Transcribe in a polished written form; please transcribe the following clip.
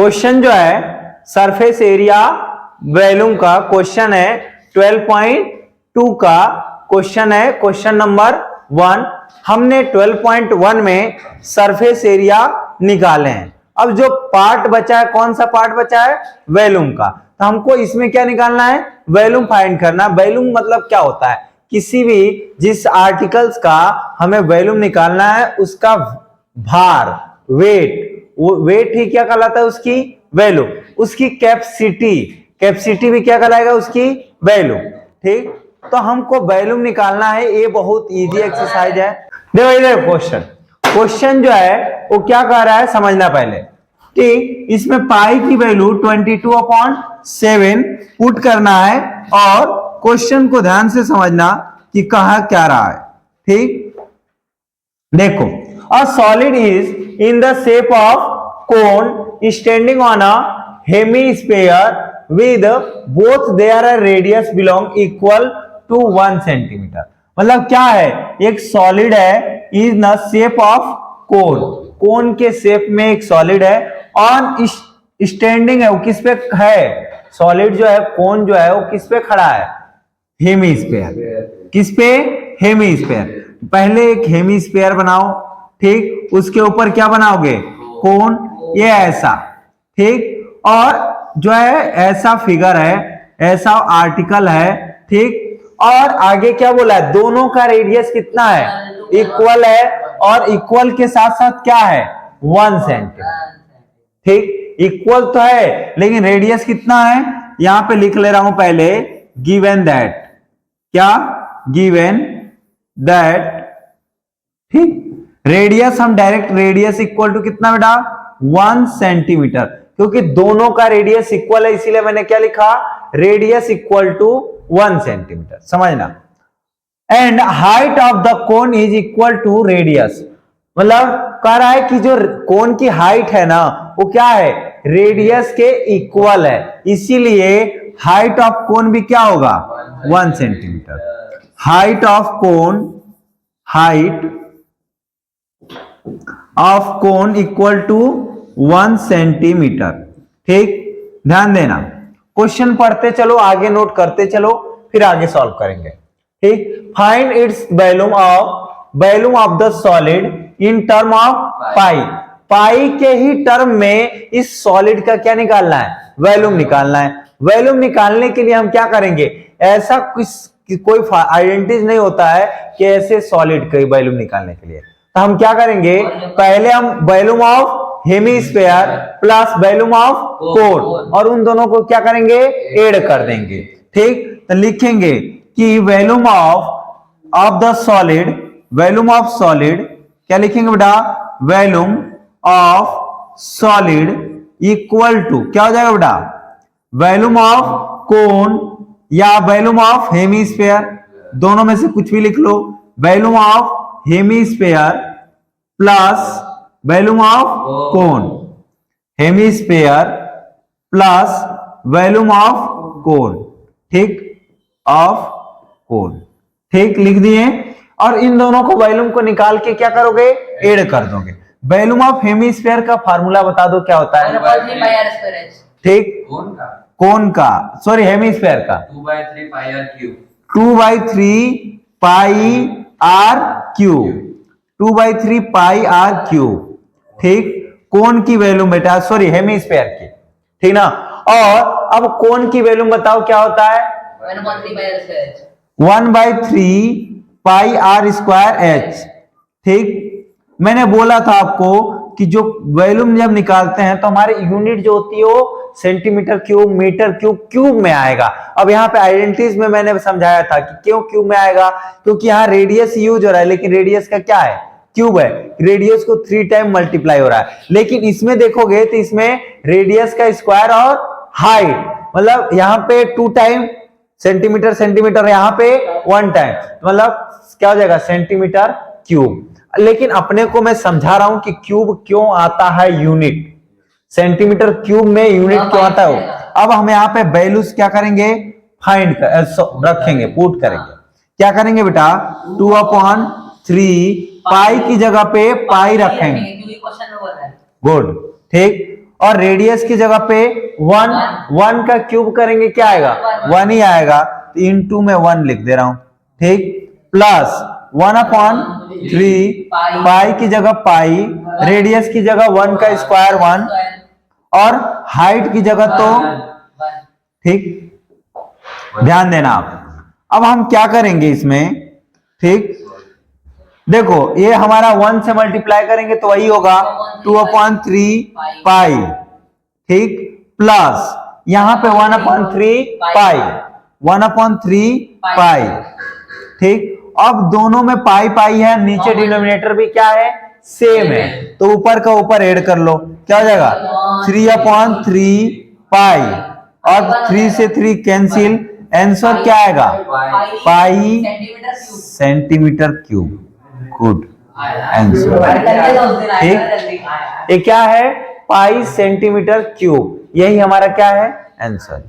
Question जो है surface area volume का क्वेश्चन है 12.2 का क्वेश्चन है, क्वेश्चन नंबर 1। हमने 12.1 में सरफेस एरिया निकाले हैं। अब जो पार्ट बचा है, कौन सा पार्ट बचा है? वॉल्यूम का। तो हमको इसमें क्या निकालना है? वॉल्यूम फाइंड करना। वॉल्यूम मतलब क्या होता है? किसी भी जिस आर्टिकल्स का हमें वॉल्यूम निकालना है उसका भार, वेट, वो वेट ही क्या कहलाता है? उसकी वैल्यू। उसकी कैपेसिटी, कैपेसिटी भी क्या कहलाएगा? उसकी वैल्यू। ठीक, तो हमको वैल्यूम निकालना है। ये बहुत इजी एक्सरसाइज है। देखो इधर क्वेश्चन, क्वेश्चन जो है वो क्या कह रहा है समझना पहले। ठीक, इसमें पाई की वैल्यू 22/7 पुट करना है और क्वेश्चन को ध्यान से समझना कि कहा क्या रहा है। ठीक, देखो, a solid is in the shape of cone standing on a hemisphere with both their radius belong equal to 1 centimeter। मतलब क्या है? एक सॉलिड है in the shape of cone, कोन के शेप में एक सॉलिड है। ऑन स्टैंडिंग है, वो किस पे है? सॉलिड जो है, कोन जो है वो किस पे खड़ा है? हेमीस्फेयर। किस पे? हेमीस्फेयर। पहले एक हेमीस्फेयर बनाओ। ठीक, उसके ऊपर क्या बनाओगे? कोन। ये ऐसा। ठीक, और जो है ऐसा फिगर है, ऐसा आर्टिकल है। ठीक, और आगे क्या बोला है? दोनों का रेडियस कितना है? इक्वल है, और इक्वल के साथ साथ क्या है? 1 सेंटीमीटर। ठीक, इक्वल तो है लेकिन रेडियस कितना है? यहां पे लिख ले रहा हूं पहले, गिवन दैट। क्या? Given that. ठीक, रेडियस हम डायरेक्ट रेडियस इक्वल टू कितना बेटा? 1 सेंटीमीटर। क्योंकि दोनों का रेडियस इक्वल है इसीलिए मैंने क्या लिखा? Radius equal to 1 centimetre. समझना। And height of the cone is equal to radius. मतलब कह रहा है कि जो कोन की हाइट है ना वो क्या है? रेडियस के इक्वल है, इसीलिए हाइट ऑफ कोन भी क्या होगा? 1 centimetre. Height of cone, height of cone equal to 1 centimetre. ठीक, ध्यान देना। क्वेश्चन पढ़ते चलो, आगे नोट करते चलो, फिर आगे सॉल्व करेंगे। ठीक, find its volume of the solid in term of pi. Pi के ही टर्म में इस सॉलिड का क्या निकालना है? वॉल्यूम निकालना है। वॉल्यूम निकालने के लिए हम क्या करेंगे? ऐसा कोई आइडेंटिटी नहीं होता है कि ऐसे सॉलिड का वॉल्यूम निकालने के लिए। तो हम क्या करेंगे? पहले हम volume of hemisphere plus volume of कोन, और उन दोनों को क्या करेंगे? ऐड कर देंगे। ठीक, तो लिखेंगे कि volume of the solid, volume of solid क्या लिखेंगे बेटा? Volume of solid equal to क्या हो जाएगा बेटा? वॉल्यूम ऑफ कोन या वॉल्यूम ऑफ हेमीस्फेयर, दोनों में से कुछ भी लिख लो। Volume of hemisphere plus volume of cone, hemisphere plus volume of cone. ठीक, ऑफ कोन। ठीक, लिख दिए। और इन दोनों को वॉल्यूम को निकाल के क्या करोगे? ऐड कर दोगे। वॉल्यूम ऑफ हेमीस्फेयर का फार्मूला बता दो क्या होता है? ठीक, कोन का, सॉरी हेमीस्फेयर का 2/3 pi r cube. 2/3 pi r cube, 2/3 pi r cube. ठीक, कोन की वैल्यू बेटा, सॉरी हेमीस्फेयर की। ठीक ना। और अब कोन की वैल्यू बताओ क्या होता है? 1/3 पाई आर स्क्वायर एच। ठीक, मैंने बोला था आपको कि जो वॉल्यूम जब निकालते हैं तो हमारे यूनिट जो होती है वो centimetre cube, metre cube, cube में आएगा। अब यहाँ पे आइडेंटिटीज में मैंने समझाया था कि क्यों क्यूब में आएगा, क्योंकि यहाँ रेडियस यूज हो रहा है लेकिन रेडियस का क्या है? क्यूब है। रेडियस को 3 टाइम मल्टीप्लाई हो रहा है। लेकिन इसमें देखोगे तो इसमें रेडियस का स्क्वायर और हाइट, मतलब यहाँ पे 2 टाइम सेंटीमीटर सेंटीमीटर, यहाँ पे 1 टाइम, मतलब क्या हो जाएगा? Centimetre cube. लेकिन अपने को मैं समझा रहा हूं कि क्यूब क्यों आता है यूनिट, सेंटीमीटर क्यूब में यूनिट क्यों आता है। अब हम यहाँ पे वैल्यूज क्या करेंगे? फाइंड रखेंगे, पुट करेंगे। क्या करेंगे बेटा? 2/3 पाई की जगह पे पाई रखेंगे। गुड। ठीक, और रेडियस की जगह पे 1 का क्यूब करेंगे क्या आएगा? 1 ही आएगा, तो इनटू में 1 लिख दे रहा हूं, ठीक, प्लस 1/3 पाई की जगह पाई, रेडियस की जगह 1 का स्क्वायर 1 और हाइट की जगह तो, ठीक, ध्यान देना आप। अब हम क्या करेंगे इसमें, ठीक, देखो ये हमारा 1 से मल्टीप्लाई करेंगे तो वही होगा 2/3 पाई, ठीक, प्लस यहां पे 1/3 पाई, 1/3 पाई, ठीक। अब दोनों में पाई पाई है, नीचे डिनोमिनेटर भी क्या है? सेम है, तो ऊपर का ऊपर ऐड कर लो, क्या हो जाएगा? 3/3 पाई और 3 से 3 कैंसिल, आंसर क्या आएगा? पाई सेंटीमीटर क्यूब। गुड आंसर, ठीक, ये क्या है? पाई सेंटीमीटर क्यूब, यही हमारा क्या है? आंसर।